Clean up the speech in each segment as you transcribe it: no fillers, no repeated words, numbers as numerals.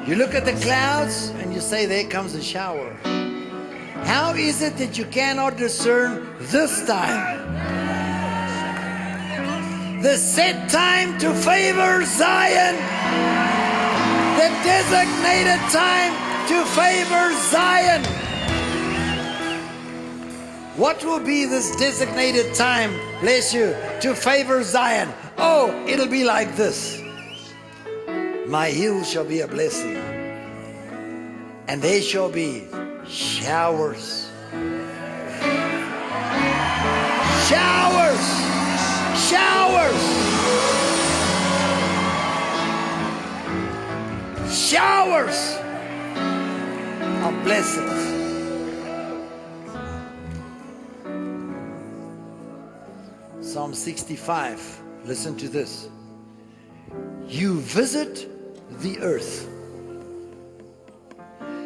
You look at the clouds and you say, there comes a shower. How is it that you cannot discern this time? The set time to favor Zion. The designated time to favor Zion. What will be this designated time, bless you, to favor Zion? Oh, it'll be like this. My hill shall be a blessing, and there shall be showers. Showers. Showers. Showers of blessings. Psalm 65. Listen to this. You visit the earth.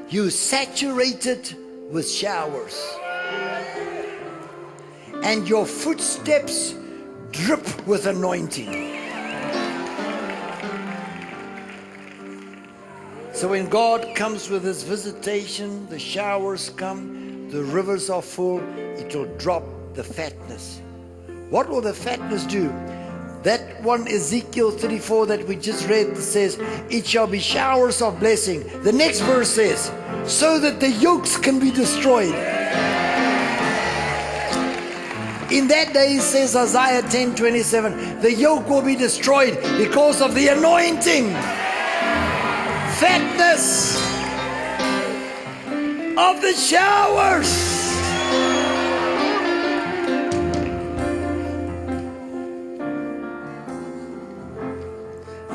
You saturate it with showers. And your footsteps drip with anointing. So when God comes with his visitation, the showers come, the rivers are full, it will drop the fatness. What will the fatness do? That one Ezekiel 34 that we just read says, it shall be showers of blessing. The next verse says, so that the yokes can be destroyed. In that day, says Isaiah 10:27, the yoke will be destroyed because of the anointing. Fatness of the showers.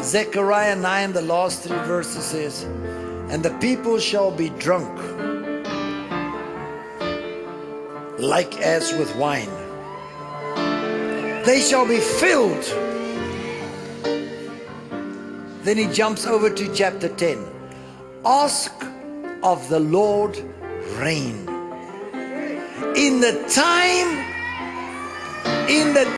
Zechariah 9, the last 3 verses says, and the people shall be drunk like as with wine. They shall be filled. Then he jumps over to chapter 10. Ask of the Lord rain. In the time, in the